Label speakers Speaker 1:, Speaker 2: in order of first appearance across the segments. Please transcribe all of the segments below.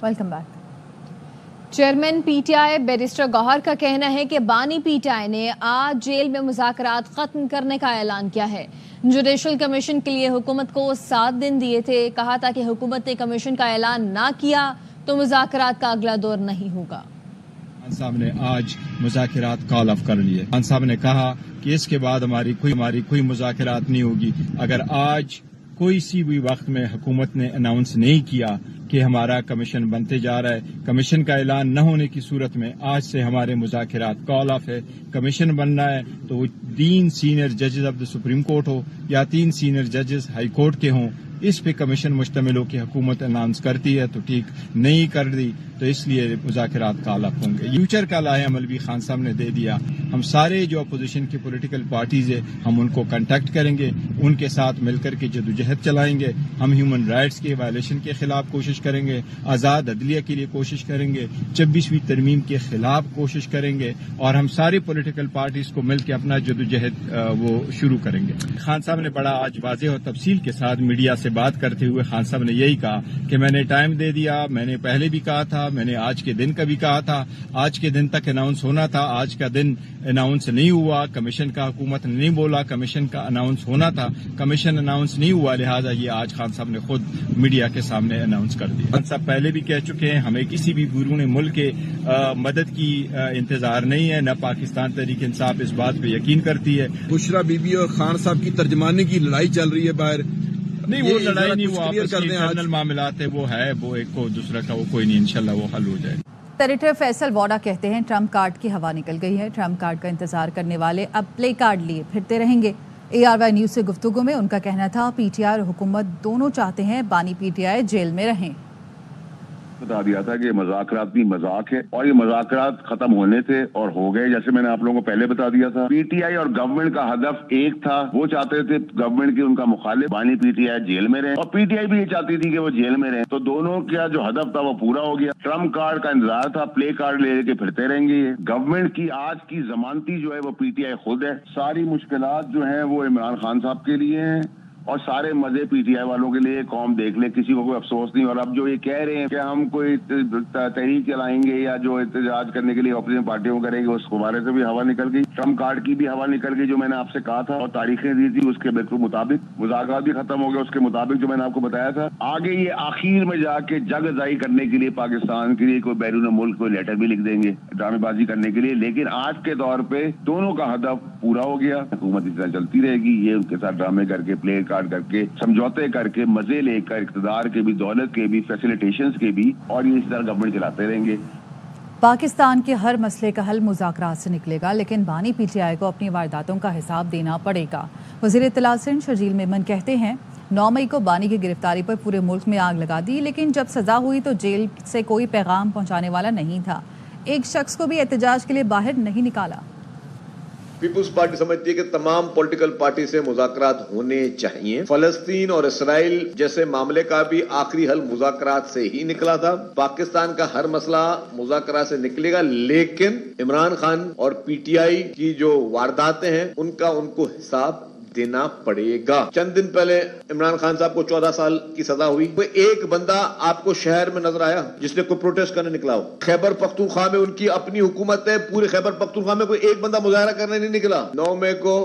Speaker 1: Welcome back.
Speaker 2: Chairman PTI barrister Gohar का कहना है कि बानी पीटीआई ने आज जेल में मुज़ाकरात खत्म करने का ऐलान किया है। जुडिशल कमीशन के लिए हुकूमत को 7 दिन दिए थे। कहा था कि हुकूमत ने कमीशन का ऐलान ना किया तो मुज़ाकरात का अगला दौर नहीं होगा।
Speaker 3: खान साहब ने आज मुज़ाकरात कॉल ऑफ कर लिए। खान साहब ने कहा कि इसके बाद हमारी कोई मुज़ाकरात नहीं होगी। अगर आज कोई सी भी वक्त में हुकूमत ने अनाउंस नहीं किया कि हमारा कमीशन बनते जा रहा है, कमीशन का ऐलान न होने की सूरत में आज से हमारे मुज़ाकरात कॉल ऑफ है। कमीशन बनना है तो वो 3 सीनियर जजेस ऑफ द सुप्रीम कोर्ट हो या 3 सीनियर जजेस हाई कोर्ट के हों, इस पे कमीशन मुश्तमिल हो कि हुकूमत अनाउंस करती है तो ठीक, नहीं कर दी तो इसलिए मुज़ाकरात कॉल ऑफ होंगे। फ्यूचर का लाहे अमल भी खान साहब ने दे दिया। हम सारे जो अपोजिशन की पॉलिटिकल पार्टीज है हम उनको कांटेक्ट करेंगे, उनके साथ मिलकर के जदोजहद चलाएंगे। हम ह्यूमन राइट्स के वायलेशन के खिलाफ कोशिश करेंगे, आज़ाद अदलिया के लिए कोशिश करेंगे, 26वीं तरमीम के खिलाफ कोशिश करेंगे और हम सारी पॉलिटिकल पार्टीज को मिलकर अपना जदोजहद वो शुरू करेंगे। खान साहब ने बड़ा आज वाज़ेह और तफसील के साथ मीडिया से बात करते हुए खान साहब ने यही कहा कि मैंने टाइम दे दिया, मैंने पहले भी कहा था, मैंने आज के दिन का भी कहा था, आज के दिन तक अनाउंस होना था, आज का दिन अनाउंस नहीं हुआ। कमीशन का हुकूमत ने नहीं बोला, कमीशन का अनाउंस होना था, कमीशन अनाउंस नहीं हुआ, लिहाजा ये आज खान साहब ने खुद मीडिया के सामने अनाउंस कर दिया। खान साहब पहले भी कह चुके हैं हमें किसी भी बैरून मुल्क के मदद की इंतजार नहीं है, न पाकिस्तान तहरीक इंसाफ इस बात पे यकीन करती है।
Speaker 4: बुशरा बीबी और खान साहब की तर्जमानी की लड़ाई चल रही है बाहर।
Speaker 3: नहीं, वो लड़ाई नहीं, वो आपस की इंटरनल मामलात है, वो है, वो एक को दूसरा का वो कोई नहीं, इंशाल्लाह वो हल हो जाए।
Speaker 1: सेनेटर फैसल वोडा कहते हैं ट्रम्प कार्ड की हवा निकल गई है। ट्रम्प कार्ड का इंतजार करने वाले अब प्ले कार्ड लिए फिरते रहेंगे। ARY न्यूज़ से गुफ्तगू में उनका कहना था पीटीआई और हुकूमत दोनों चाहते हैं बानी पीटीआई जेल में रहें।
Speaker 5: बता दिया था कि मुज़ाकरात भी मजाक है और ये मुज़ाकरात खत्म होने थे और हो गए, जैसे मैंने आप लोगों को पहले बता दिया था। पीटीआई और गवर्नमेंट का हदफ एक था, वो चाहते थे गवर्नमेंट की उनका मुखालिफ बानी पीटीआई जेल में रहे और पीटीआई भी ये चाहती थी कि वो जेल में रहे, तो दोनों का जो हदफ था वो पूरा हो गया। ट्रम्प कार्ड का इंतजार था, प्ले कार्ड ले के फिरते रहेंगे। गवर्नमेंट की आज की जमानती जो है वो पीटीआई खुद है। सारी मुश्किलात जो है वो इमरान खान साहब के लिए है और सारे मजे पीटीआई वालों के लिए। कौम देख ले, किसी को कोई अफसोस नहीं। और अब जो ये कह रहे हैं कि हम कोई तहरीक चलाएंगे या जो एहतजाज करने के लिए अपोजिशन पार्टियों को करेंगे, उस बारे से भी हवा निकल गई। ट्रम्प कार्ड की भी हवा निकल गई जो मैंने आपसे कहा था और तारीखें दी थी उसके बिल्कुल मुताबिक। मुज़ाकरात भी खत्म हो गए उसके मुताबिक जो मैंने आपको बताया था। आगे ये आखिर में जाके जगज़ाई करने के लिए पाकिस्तान के लिए कोई बैरून मुल्क कोई लेटर भी लिख देंगे ड्रामेबाजी करने के लिए, लेकिन आज के दौर पे दोनों का हदफ पूरा हो गया। हुकूमत इस तरह चलती रहेगी, ये उनके साथ ड्रामे करके, प्ले कार्ड करके, समझौते करके, मजे लेकर, इक़्तिदार के भी, दौलत के भी, फैसिलिटेशंस के भी, और ये इस तरह गवर्नमेंट चलाते रहेंगे।
Speaker 1: पाकिस्तान के हर मसले का हल मुज़ाकरात से निकलेगा, लेकिन बानी पीटीआई को अपनी वारदातों का हिसाब देना पड़ेगा। वज़ीर इत्तला सिंध शर्जील मेमन कहते हैं 9 मई को बानी की गिरफ्तारी पर पूरे मुल्क में आग लगा दी, लेकिन जब सजा हुई तो जेल से कोई पैगाम पहुंचाने वाला नहीं था। एक शख्स को भी एहतजाज के लिए बाहर नहीं निकाला।
Speaker 6: पीपुल्स पार्टी समझती है कि तमाम पॉलिटिकल पार्टी से मुज़ाकरात होने चाहिए। फलस्तीन और इसराइल जैसे मामले का भी आखिरी हल मुज़ाकरात से ही निकला था। पाकिस्तान का हर मसला मुज़ाकरात से निकलेगा, लेकिन इमरान खान और पीटीआई की जो वारदातें हैं उनका उनको हिसाब देना पड़ेगा। चंद दिन पहले इमरान खान साहब को 14 साल की सजा हुई। कोई एक बंदा आपको शहर में नजर आया जिसने कोई प्रोटेस्ट करने निकला हो? खैबर पख्तूनख्वा में उनकी अपनी हुकूमत है, पूरे खैबर पख्तूनख्वा में कोई एक बंदा मुजाहरा करने नहीं निकला। 9 मई को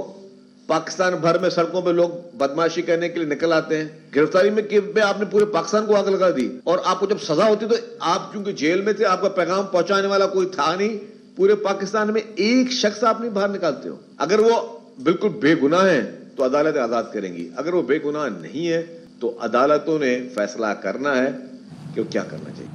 Speaker 6: पाकिस्तान भर में सड़कों पे लोग बदमाशी करने के लिए निकल आते हैं। गिरफ्तारी में आपने पूरे पाकिस्तान को आग लगा दी और आपको जब सजा होती तो आप चूंकि जेल में थे, आपका पैगाम पहुंचाने वाला कोई था नहीं। पूरे पाकिस्तान में एक शख्स आप नहीं बाहर निकालते हो। अगर वो बिल्कुल बेगुनाह है तो अदालतें आजाद करेंगी, अगर वो बेगुनाह नहीं है तो अदालतों ने फैसला करना है कि वो क्या करना चाहिए।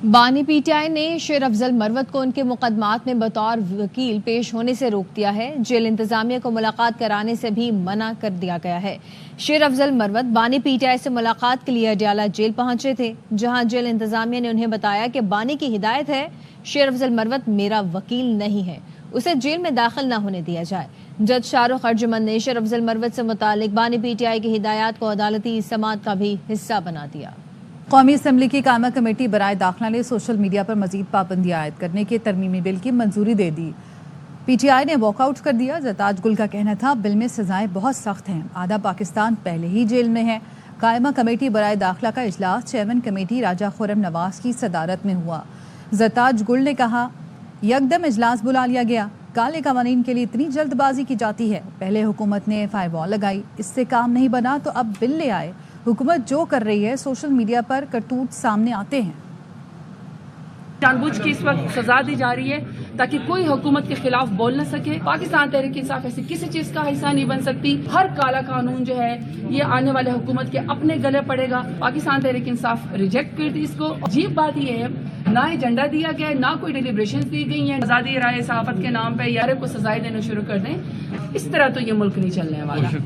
Speaker 2: बानी पीटीआई ने शेर अफजल मरवत को उनके मुकदमात में बतौर वकील पेश होने से रोक दिया है। जेल इंतजामिया को मुलाकात कराने से भी मना कर दिया गया है। शेर अफजल मरवत बानी पीटीआई से मुलाकात के लिए अडयाला जेल पहुंचे थे, जहां जेल इंतजामिया ने उन्हें बताया कि बानी की हिदायत है शेर अफजल मरवत मेरा वकील नहीं है, उसे जेल में दाखिल न होने दिया जाए। जज शाहरुख अर्जुमन ने शेर अफजल मरवत से मुतालिक बानी पीटीआई की हिदायत को अदालती समाअत का भी हिस्सा बना दिया। कौमी असम्बली की कायमा कमेटी बराए दाखिला ने सोशल मीडिया पर मजीद पाबंदी आयद करने के तरमीमी बिल की मंजूरी दे दी। पीटीआई ने वॉकआउट कर दिया। जरताज गुल का कहना था बिल में सजाएं बहुत सख्त हैं, आधा पाकिस्तान पहले ही जेल में है।
Speaker 1: قائمہ کمیٹی برائے داخلہ کا اجلاس چیئرمین کمیٹی راجہ خرم نواز کی صدارت میں ہوا۔ زرتاج گل نے کہا یکدم اجلاس بلا لیا گیا، کالے قوانین کے لیے اتنی جلد بازی کی جاتی ہے، پہلے حکومت نے فائر وال لگائی، اس سے کام نہیں بنا تو اب بل لے آئے، حکومت جو کر رہی ہے سوشل میڈیا پر کرتوت سامنے آتے ہیں۔
Speaker 7: جان بوجھ کے اس وقت سزا دی جا رہی ہے تاکہ کوئی حکومت کے خلاف بول نہ سکے۔ پاکستان تحریک انصاف ایسی کسی چیز کا حصہ نہیں بن سکتی۔ ہر کالا قانون جو ہے یہ آنے والے حکومت کے اپنے گلے پڑے گا۔ پاکستان تحریک انصاف ریجیکٹ کرتی اس کو۔ عجیب بات یہ ہے نہ ایجنڈا دیا گیا ہے، نہ کوئی ڈیلیبریشن دی گئی ہیں۔ آزادی رائے صحافت کے نام پہ یارے کو سزائیں دینا شروع کر دیں، اس طرح تو یہ ملک نہیں چلنے والا۔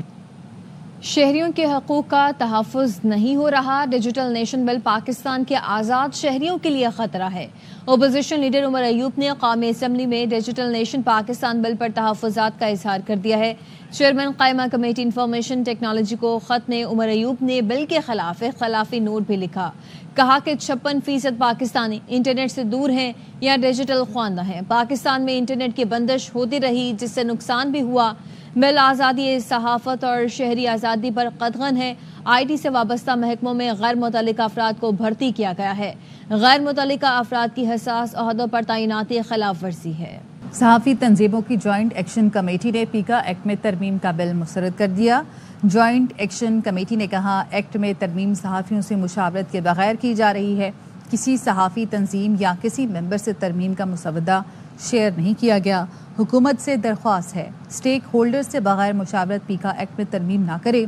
Speaker 2: شہریوں کے حقوق کا تحفظ نہیں ہو رہا، ڈیجیٹل نیشن بل پاکستان کے آزاد شہریوں کے لیے خطرہ ہے۔ اپوزیشن لیڈر عمر ایوب نے قومی اسمبلی میں ڈیجیٹل نیشن پاکستان بل پر تحفظات کا اظہار کر دیا ہے۔ چیئرمین قائمہ کمیٹی انفارمیشن ٹیکنالوجی کو خط میں عمر ایوب نے بل کے خلاف اختلافی نوٹ بھی لکھا، کہا کہ 56% پاکستانی انٹرنیٹ سے دور ہیں یا ڈیجیٹل خواندہ ہیں۔ پاکستان میں انٹرنیٹ کی بندش ہوتی رہی جس سے نقصان بھی ہوا۔ بل آزادی صحافت اور شہری آزادی پر قدغن ہے۔ آئی ٹی سے وابستہ محکموں میں غیر متعلقہ افراد کو بھرتی کیا گیا ہے۔ غیر متعلقہ افراد کی حساس عہدوں پر تعیناتی خلاف ورزی ہے۔
Speaker 1: صحافی تنظیموں کی جوائنٹ ایکشن کمیٹی نے پیکا ایکٹ میں ترمیم کا بل مسترد کر دیا۔ جوائنٹ ایکشن کمیٹی نے کہا ایکٹ میں ترمیم صحافیوں سے مشاورت کے بغیر کی جا رہی ہے، کسی صحافی تنظیم یا کسی ممبر سے ترمیم کا مسودہ شیئر نہیں کیا گیا۔ حکومت سے درخواست ہے اسٹیک ہولڈر سے بغیر مشاورت پیکا ایکٹ میں ترمیم نہ کرے۔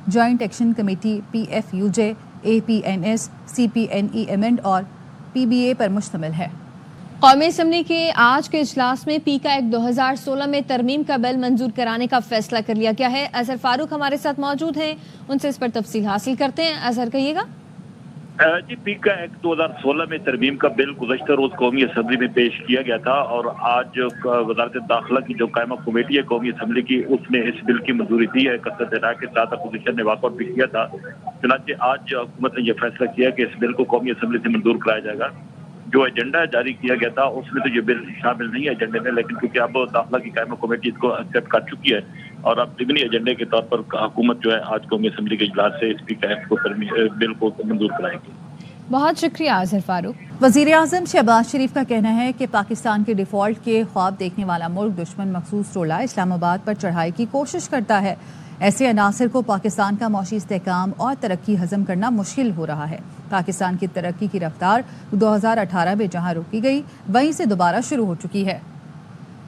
Speaker 1: Joint action committee P F U J, A P N S, C P N E ایمنڈ اور پی بی اے پر مشتمل ہے۔
Speaker 2: قومی اسمبلی کے آج کے اجلاس میں پیکا ایکٹ 2016 میں ترمیم کا بل منظور کرانے کا فیصلہ کر لیا گیا ہے۔ اظہر فاروق ہمارے ساتھ موجود ہیں، ان سے اس پر تفصیل حاصل کرتے ہیں۔ اظہر کہیے گا۔
Speaker 8: جی، پیکا ایکٹ 2016 میں ترمیم کا بل گزشتہ روز قومی اسمبلی میں پیش کیا گیا تھا اور آج وزارت داخلہ کی جو قائمہ کمیٹی ہے قومی اسمبلی کی، اس نے اس بل کی منظوری دی ہے۔ کثرت رائے کے ساتھ اپوزیشن نے واک آؤٹ بھی کیا تھا، چنانچہ آج حکومت نے یہ فیصلہ کیا کہ اس بل کو قومی اسمبلی سے منظور کرایا جائے گا۔ جو ایجنڈا جاری کیا گیا تھا اس میں تو یہ بل شامل نہیں ہے ایجنڈے میں، لیکن کیونکہ اب داخلہ کی قائمہ کمیٹی اس کو ایکسیپٹ کر چکی ہے اور اب ضمنی ایجنڈے کے طور پر حکومت جو ہے آج قومی اسمبلی کے اجلاس سے اس پیکا ایکٹ کو بل کو منظور کرائے گی۔
Speaker 2: بہت شکریہ اظہر فاروق۔
Speaker 1: وزیر اعظم شہباز شریف کا کہنا ہے کہ پاکستان کے ڈیفالٹ کے خواب دیکھنے والا ملک دشمن مخصوص ٹولہ اسلام آباد پر چڑھائی کی کوشش کرتا ہے۔ ایسے عناصر کو پاکستان کا معاشی استحکام اور ترقی ہضم کرنا مشکل ہو رہا ہے۔ پاکستان کی ترقی کی رفتار 2018 میں جہاں روکی گئی وہیں سے دوبارہ شروع ہو چکی ہے۔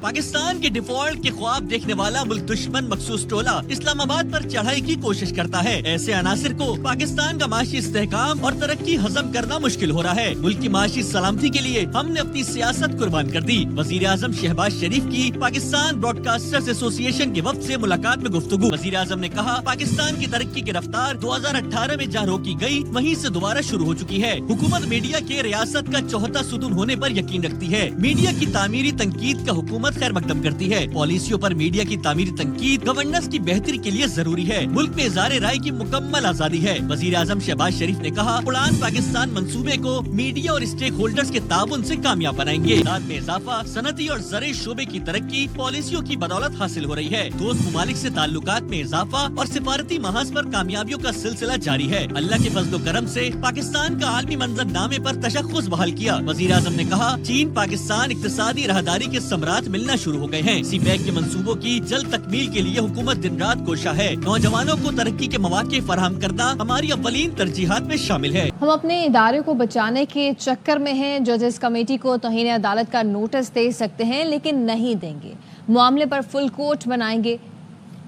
Speaker 9: پاکستان کے ڈیفالٹ کے خواب دیکھنے والا ملک دشمن مخصوص ٹولہ اسلام آباد پر چڑھائی کی کوشش کرتا ہے۔ ایسے عناصر کو پاکستان کا معاشی استحکام اور ترقی ہضم کرنا مشکل ہو رہا ہے۔ ملک کی معاشی سلامتی کے لیے ہم نے اپنی سیاست قربان کر دی۔ وزیر اعظم شہباز شریف کی پاکستان براڈ کاسٹرز ایسوسی ایشن کے وفد سے ملاقات میں گفتگو۔ وزیر اعظم نے کہا پاکستان کی ترقی کی رفتار 2018 میں جہاں روکی گئی وہیں سے دوبارہ شروع ہو چکی ہے۔ حکومت میڈیا کے ریاست کا چوتھا ستون ہونے پر یقین رکھتی ہے۔ میڈیا کی تعمیری تنقید کا حکومت خیر مقدم کرتی ہے۔ پالیسیوں پر میڈیا کی تعمیری تنقید گورننس کی بہتری کے لیے ضروری ہے۔ ملک میں اظہار رائے کی مکمل آزادی ہے۔ وزیر اعظم شہباز شریف نے کہا اڑان پاکستان منصوبے کو میڈیا اور اسٹیک ہولڈرز کے تعاون سے کامیاب بنائیں گے۔ تعداد میں اضافہ، صنعتی اور زرعی شعبے کی ترقی پالیسیوں کی بدولت حاصل ہو رہی ہے۔ دوست ممالک سے تعلقات میں اضافہ اور سفارتی محاذ پر کامیابیوں کا سلسلہ جاری ہے۔ اللہ کے فضل و کرم سے پاکستان کا عالمی منظر نامے پر تشخص بحال کیا۔ وزیر اعظم نے کہا چین پاکستان اقتصادی راہداری کے ثمرات ملنا شروع ہو گئے ہیں۔ سی پیک کے منصوبوں کی جلد تکمیل کے لیے حکومت دن رات کوشاں ہے۔ نوجوانوں کو ترقی کے مواقع فراہم کرنا ہماری اولین ترجیحات میں شامل ہے۔
Speaker 2: ہم اپنے ادارے کو بچانے کے چکر میں ہیں۔ ججز کمیٹی کو توہین عدالت کا نوٹس دے سکتے ہیں لیکن نہیں دیں گے۔ معاملے پر فل کورٹ بنائیں گے۔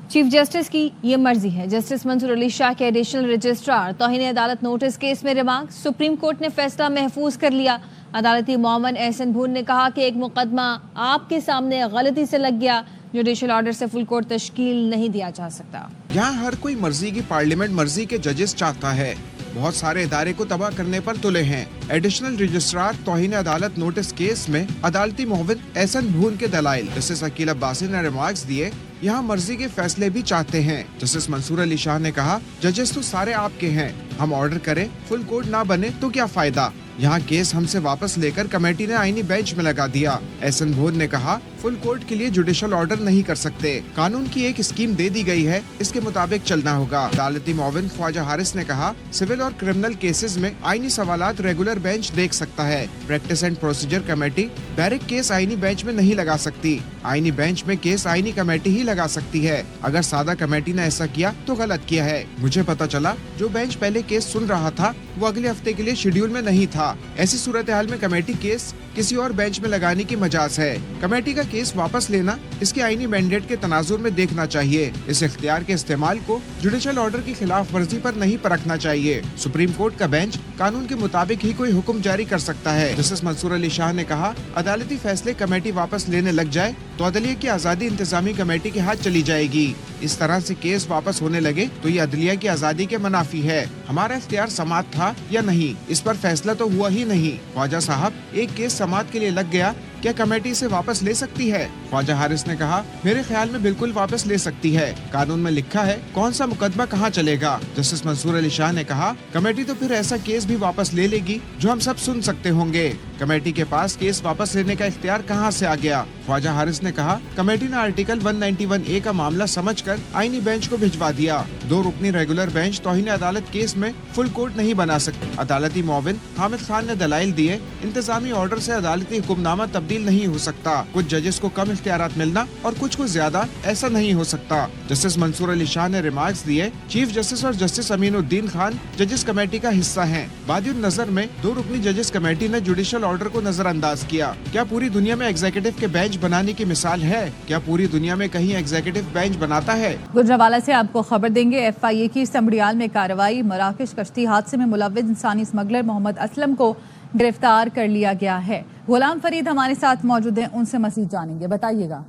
Speaker 2: چیف جسٹس کی یہ مرضی ہے۔ جسٹس منصور علی شاہ کے ایڈیشنل رجسٹرار توہین عدالت نوٹس کیس میں ریمارک، سپریم کورٹ نے فیصلہ محفوظ کر لیا۔ عدالتی معاون احسن بھون نے کہا کہ ایک مقدمہ آپ کے سامنے غلطی سے لگ گیا، جوڈیشل آرڈر سے فل کورٹ تشکیل نہیں دیا جا سکتا۔
Speaker 10: یہاں ہر کوئی مرضی کی پارلیمنٹ مرضی کے ججز چاہتا ہے۔ بہت سارے ادارے کو تباہ کرنے پر تلے ہیں۔ ایڈیشنل رجسٹرار توہین عدالت نوٹس کیس میں عدالتی معاون احسن بھون کے دلائل۔ جسٹس عقیل عباسی نے ریمارکس دیے یہاں مرضی کے فیصلے بھی چاہتے ہیں۔ جسٹس منصور علی شاہ نے کہا ججز تو سارے آپ کے ہیں، ہم آرڈر کریں فل کورٹ نہ بنے تو کیا فائدہ۔ यहाँ केस हमसे वापस लेकर कमेटी ने आईनी बेंच में लगा दिया। एहसन भोन ने कहा, फुल कोर्ट के लिए जुडिशल ऑर्डर नहीं कर सकते, कानून की एक स्कीम दे दी गई है, इसके मुताबिक चलना होगा। अदालती मुआविन ख्वाजा हारिस ने कहा, सिविल और क्रिमिनल केसेस में आईनी सवालात रेगुलर बेंच देख सकता है। Practice and procedure committee direct case आईनी बेंच में नहीं लगा सकती, आईनी बेंच में केस आईनी कमेटी ही लगा सकती है। अगर सादा कमेटी ने ऐसा किया तो गलत किया है। मुझे पता चला जो बेंच पहले केस सुन रहा था वो अगले हफ्ते के लिए शेड्यूल में नहीं था। ऐसी सूरत हाल में कमेटी केस किसी और बेंच में लगाने की मजाज है। कमेटी का केस वापस लेना इसके आईनी मैंडेट के तनाजुर में देखना चाहिए। इस इख्तियार के इस्तेमाल को जुडिशल ऑर्डर की खिलाफ वर्जी पर नहीं परखना चाहिए। सुप्रीम कोर्ट का बेंच कानून के मुताबिक ही कोई हुक्म जारी कर सकता है। जस्टिस मंसूर अली शाह ने कहा, अदालती फैसले कमेटी वापस लेने लग जाए तो अदलिया की आज़ादी इंतजामी कमेटी के हाथ चली जाएगी। इस तरह से केस वापस होने लगे तो ये अदलिया की आज़ादी के मुनाफी है। हमारा इख्तियार समात था या नहीं, इस पर फैसला तो हुआ ही नहीं। ख्वाजा साहब, एक केस समात के लिए लग गया, क्या कमेटी इसे वापस ले सकती है? ख्वाजा हारिस ने कहा, मेरे ख्याल में बिल्कुल वापस ले सकती है। कानून में लिखा है कौन सा मुकदमा कहाँ चलेगा। जस्टिस मंसूर अली शाह ने कहा, कमेटी तो फिर ऐसा केस भी वापस ले लेगी जो हम सब सुन सकते होंगे। कमेटी के पास केस वापस लेने का इख्तियार कहाँ से आ गया? ख्वाजा हारिस ने कहा, कमेटी ने आर्टिकल 191A का मामला समझकर आईनी बेंच को भिजवा दिया। 2 रुकनी रेगुलर बेंच तौहीन अदालत केस में फुल कोर्ट नहीं बना सकती। अदालती मुआविन हामिद खान ने दलाइल दिए, इंतजामी ऑर्डर से अदालती हुक्मनामा तब्दील नहीं हो सकता। कुछ जजेस को कम इख्तियारात मिलना और कुछ को ज्यादा, ऐसा नहीं हो सकता। जस्टिस मंसूर अली शाह ने रिमार्क्स दिए, चीफ जस्टिस और जस्टिस अमीनुद्दीन खान जजेस कमेटी का हिस्सा हैं। बादियुन नजर में 2 रुकनी जजेस कमेटी ने जुडिशल ऑर्डर को नजरअंदाज किया। क्या पूरी दुनिया में एग्जीक्यूटिव के बेंच बनाने की मिसाल है? क्या पूरी दुनिया में कहीं एग्जीक्यूटिव बेंच बनाता है?
Speaker 1: गुजरावाला से आपको खबर देंगे। FIA की संबड़ियाल में कार्रवाई, मराकश कश्ती हादसे में मुलव्विस इंसानी स्मगलर मोहम्मद असलम को गिरफ्तार कर लिया गया है। गुलाम फरीद हमारे साथ मौजूद हैं, उनसे मज़ीद जानेंगे, बताइएगा।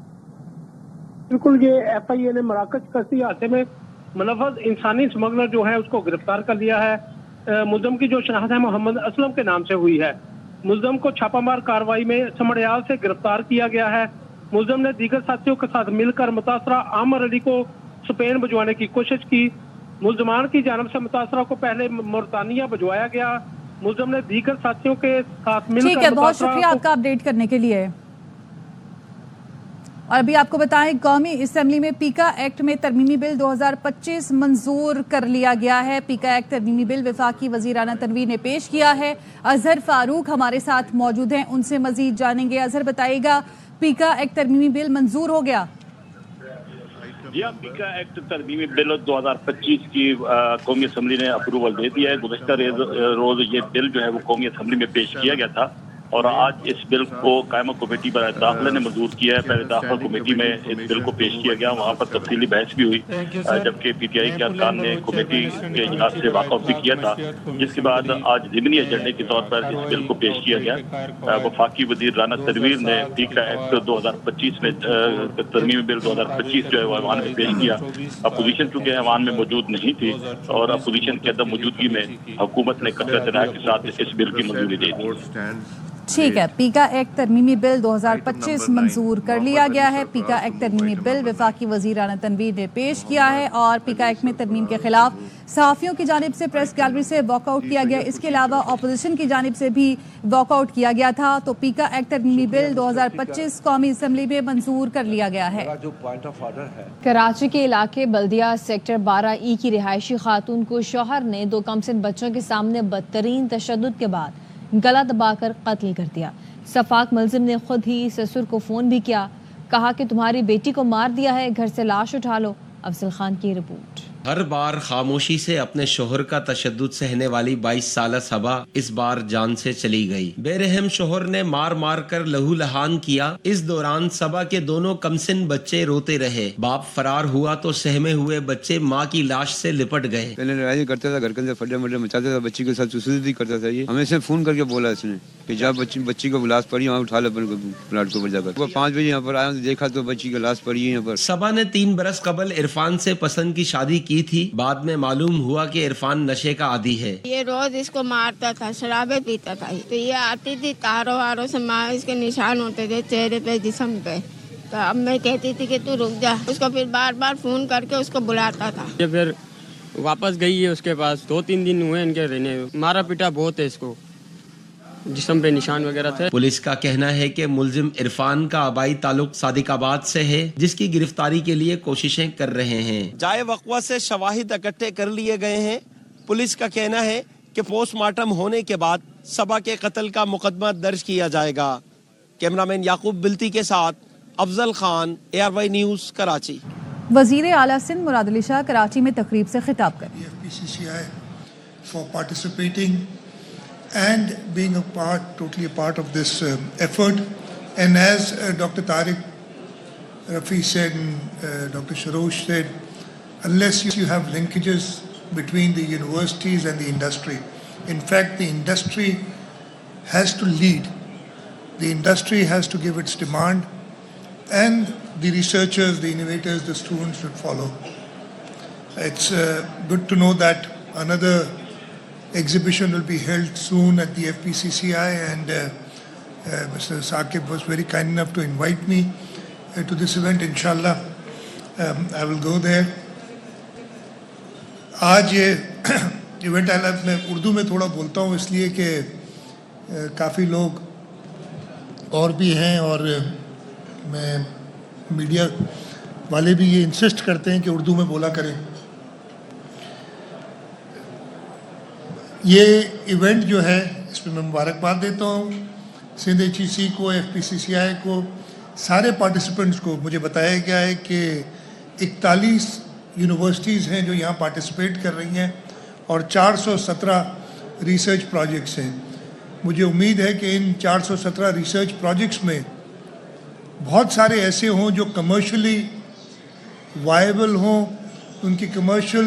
Speaker 11: बिल्कुल, ये FIA ने मराकश कश्ती हादसे में मुलव्विस इंसानी स्मगलर जो है उसको गिरफ्तार कर लिया है। मुल्ज़म की जो शनाख्त है मोहम्मद असलम के नाम से हुई है। मुल्ज़म को छापामार कार्रवाई में समड़ियाल से गिरफ्तार किया गया है। मुल्ज़म ने दीगर साथियों के साथ मिलकर मुतासरा आमर अली को स्पेन भिजवाने की कोशिश की। मुल्ज़मान की जानिब से मुतासरा को पहले मोरतानिया भिजवाया गया। मुल्ज़म ने दीगर साथियों के साथ मिलकर,
Speaker 1: ठीक है, बहुत शुक्रिया आपका अपडेट करने के लिए। और अभी आपको बताएं, कौमी असेंबली में पीका एक्ट में तरमीमी बिल 2025 मंजूर कर लिया गया है। पीका एक्ट तरमीमी बिल वफाकी वज़ीर-ए-आला तनवीर ने पेश किया है। अजहर फारूक हमारे साथ मौजूद हैं, उनसे मजीद जानेंगे। अजहर, बताइएगा, पीका एक्ट तरमीमी बिल मंजूर हो गया?
Speaker 8: जी हाँ, पीका एक्ट तरमीमी बिल 2025 की कौमी असेंबली ने अप्रूवल दे दिया है। गुज़श्ता रोज ये बिल जो है वो कौमी असेंबली में पेश किया गया था और आज इस बिल को कायमा कमेटी पर दाखिला ने मंजूर किया है। पहले दाखिला कमेटी में इस बिल को पेश किया गया, वहाँ पर तफसीली बहस भी हुई, जबकि PTI के अरकान ने कमेटी के इजलास से वाकआउट भी किया था, जिसके बाद आज ज़िमनी एजेंडे के तौर पर इस बिल को पेश किया गया। वफाकी वज़ीर राना तनवीर ने पीका एक्ट 2025 में तरमीमी बिल 2025 जो है वो ऐवान में पेश किया। अपोजिशन चूँकि ऐवान में मौजूद नहीं थी और अपोजिशन की अदम मौजूदगी में हुकूमत ने कसरत इनायत के साथ इस बिल की मंजूरी दे दी।
Speaker 1: ठीक है, पीका एक्ट तरमीमी बिल 2025 मंजूर कर लिया गया है। पीका एक्ट तरमीमी बिल वफाकी वज़ीर-ए-आला तनवीर ने पेश किया है और पीका एक्ट में तरमीम के खिलाफ सहाफ़ियों की जानिब से प्रेस गैलरी से वॉकआउट किया गया। इसके अलावा अपोजिशन की जानिब से भी वॉकआउट किया गया था। तो पीका एक्ट तरमीमी बिल 2025 कौमी असेंबली में मंजूर कर लिया गया है।
Speaker 2: कराची के इलाके बल्दिया सेक्टर 12E की रिहायशी खातून को शौहर ने 2 कमसिन बच्चों के सामने बदतरीन तशद्दुद के बाद गला दबाकर कत्ल कर दिया। सफाक मुल्जिम ने खुद ही ससुर को फोन भी किया, कहा कि तुम्हारी बेटी को मार दिया है, घर से लाश उठा लो। अफजल खान की रिपोर्ट।
Speaker 12: हर बार खामोशी से अपने शोहर का तशद्दुद सहने वाली 22 साल सबा इस बार जान से चली गई। बेरहम शोहर ने मार मार कर लहू लहान किया। इस दौरान सबा के दोनों कमसिन बच्चे रोते रहे। बाप फरार हुआ तो सहमे हुए बच्चे माँ की लाश से लिपट गए।
Speaker 13: पहले लड़ाई करता था, घर के अंदर फटे मटे मचाता था, बच्ची के साथ सुसुदी भी करता था। ये हमेशा फोन करके बोला इसने कि जब बच्ची को लाश पड़ी वहाँ उठा लो प्लाट को जाकर। 5 बजे यहाँ पर आया तो देखा तो बच्ची की लाश पड़ी है यहाँ पर।
Speaker 12: सबा ने 3 बरस कबल इरफान से पसंद की शादी की थी। बाद में मालूम हुआ कि इरफान नशे का आदी है।
Speaker 14: ये रोज इसको मारता था, शराबे पीता था। तो ये आती थी, तारों वारों से मार इसके निशान होते थे चेहरे पे, जिस्म पे। तो अब मैं कहती थी कि तू रुक जा, उसको फिर बार बार फोन करके उसको बुलाता था।
Speaker 15: ये फिर वापस गई है उसके पास। 2-3 दिन हुए इनके रहने, मारा पीटा बहुत है इसको। जिस्म पे निशान वगैरह थे।
Speaker 12: पुलिस का कहना है कि मुलजिम इरफान का आबाई ताल्लुक सादिकाबाद से है, जिसकी गिरफ्तारी के लिए कोशिशें कर रहे हैं। जाए वक़्वा से शवाहिद इकट्ठे कर लिए गए हैं। पुलिस का कहना है कि पोस्टमार्टम होने के बाद सबा के कत्ल का मुकदमा दर्ज किया जाएगा। कैमरामैन याकूब बिल्ती के साथ अफजल खान, ARY न्यूज़, कराची।
Speaker 1: वज़ीर आला सिंध मुराद अली शाह कराची में तकरीब से खिताब करें।
Speaker 16: FPCCI for participating and being totally a part of this effort. And as Dr. Tariq Rafi said and Dr. Sharosh said, unless you have linkages between the universities and the industry, in fact the industry has to lead. The industry has to give its demand, and the researchers, the innovators, the students should follow. It's good to know that another exhibition will be held soon at the FPCCI, and Mr. Saqib was very kind enough to invite me to this event. Inshallah, I will go there. आज ये event आया, मैं उर्दू में थोड़ा बोलता हूँ इसलिए कि काफ़ी लोग और भी हैं और मैं मीडिया वाले भी ये इंसिस्ट करते हैं कि उर्दू में बोला करें। ये इवेंट जो है इसमें मैं मुबारकबाद देता हूँ सिंध HEC को, FPCCI को, सारे पार्टिसिपेंट्स को। मुझे बताया गया है कि 41 यूनिवर्सिटीज़ हैं जो यहाँ पार्टिसिपेट कर रही हैं और 417 रिसर्च प्रोजेक्ट्स हैं। मुझे उम्मीद है कि इन 417 रिसर्च प्रोजेक्ट्स में बहुत सारे ऐसे हों जो कमर्शियली वायबल हों, उनकी कमर्शियल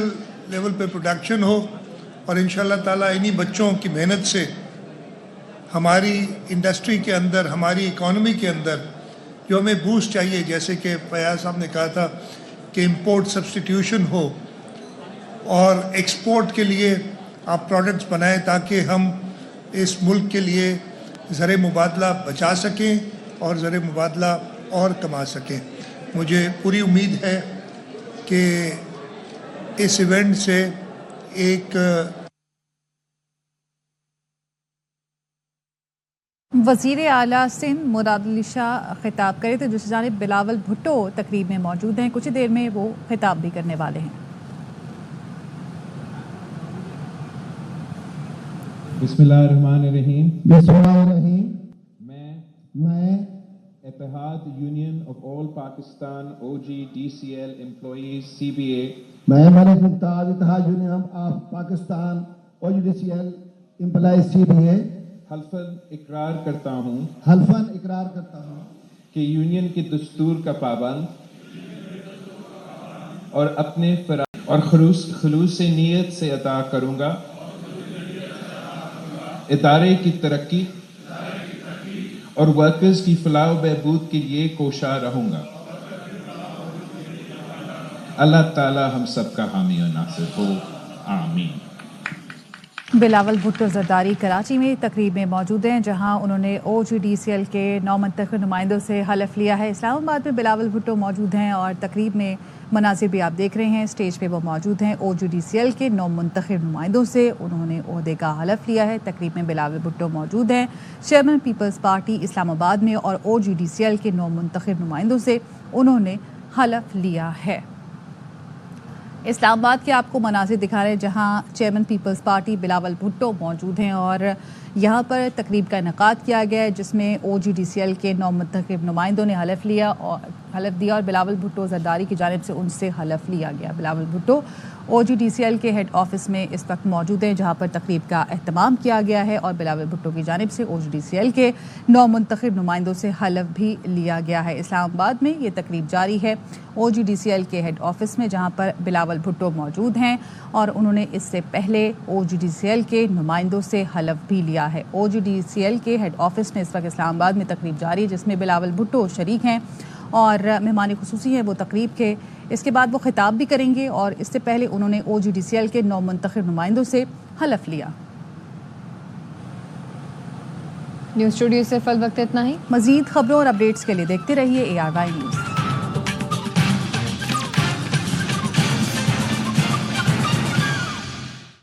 Speaker 16: लेवल पे प्रोडक्शन हो, और इंशाल्लाह ताला इन्हीं बच्चों की मेहनत से हमारी इंडस्ट्री के अंदर, हमारी इकोनॉमी के अंदर जो हमें बूस्ट चाहिए, जैसे कि फयाज साहब ने कहा था कि इंपोर्ट सब्स्टिट्यूशन हो और एक्सपोर्ट के लिए आप प्रोडक्ट्स बनाएं ताकि हम इस मुल्क के लिए ज़र मुबादला बचा सकें और ज़र मुबादला और कमा सकें। मुझे पूरी उम्मीद है कि इस इवेंट से एक
Speaker 1: वज़ीर आला सिंध मुराद अली शाह खिताब करे थे। दूसरी जानिब बिलावल भुट्टो तकरीब में मौजूद हैं, कुछ ही देर में वो खिताब भी करने वाले हैं।
Speaker 17: बिस्मिल्लाहिर्रहमानिर्रहीम।
Speaker 18: बिस्मिल्लाहिर्रहमानिर्रहीम।
Speaker 17: मैं Ittehad union of all Pakistan OGDCL employees CBA,
Speaker 18: मैं Malik Mukhtar Ittehad union of Pakistan OGDCL employees CBA
Speaker 17: हल्फन इकरार करता हूँ कि यूनियन के दस्तूर का पाबंद और अपने और खलूस से नीयत से अता करूँगा, इदारे की तरक्की और वर्कर्स की फलाह बहबूद के लिए कोशा रहूँगा। अल्लाह ताला हम सबका हामी और नासिर हो, आमीन।
Speaker 1: बिलावल भुट्टो जरदारी कराची में तकरीब में मौजूद हैं, जहां उन्होंने OGDCL के 9 मुंतखब नुमाइंदों से हलफ लिया है। इस्लामाबाद में बिलावल भुट्टो मौजूद हैं और तकरीब में मनासिर भी आप देख रहे हैं। स्टेज पे वो मौजूद हैं। OGDCL के 9 मुंतखब नुमाइंदों से उन्होंने ओहदे का हलफ लिया है। तकरीब में बिलावल भुट्टो मौजूद हैं। चेयरमैन पीपल्स पार्टी इस्लामाबाद में और OGDCL के 9 मुंतखब नुमाइंदों से उन्होंने हलफ लिया है। इस्लामाबाद के आपको मनाज़िर दिखा रहे हैं जहां चेयरमैन पीपल्स पार्टी बिलावल भुट्टो मौजूद हैं और यहां पर तकरीब का इनेकाद किया गया है जिसमें OGDCL के 9 मुंतखब नुमाइंदों ने हलफ दिया और बिलावल भुट्टो जरदारी की जानिब से उनसे हलफ लिया गया। बिलावल भुट्टो OGDCL के हेड ऑफिस में इस वक्त मौजूद हैं जहां पर तकरीब का एहतमाम किया गया है और बिलावल भुट्टो की जानिब से OGDCL के 9 मुंतखब नुमाइंदों से हलफ भी लिया गया है। इस्लामाबाद में ये तकरीब जारी है OGDCL के हेड ऑफिस में जहां पर बिलावल भुट्टो मौजूद हैं और उन्होंने इससे पहले OGDCL के नुमाइंदों से हलफ भी लिया है। OGDCL के हेड ऑफिस में इस वक्त इस्लामाबाद में तकरीब जारी है जिसमें बिलावल भुट्टो शरीक हैं और मेहमान खुसूसी हैं वो तकरीब के। इसके बाद वो खिताब भी करेंगे और इससे पहले उन्होंने OGDCL के 9 मुंतखब नुमाइंदों से हलफ लिया।
Speaker 2: न्यूज़ स्टूडियो से फिल वक्त इतना ही।
Speaker 1: मजीद खबरों और अपडेट्स के लिए देखते रहिए ARY न्यूज़।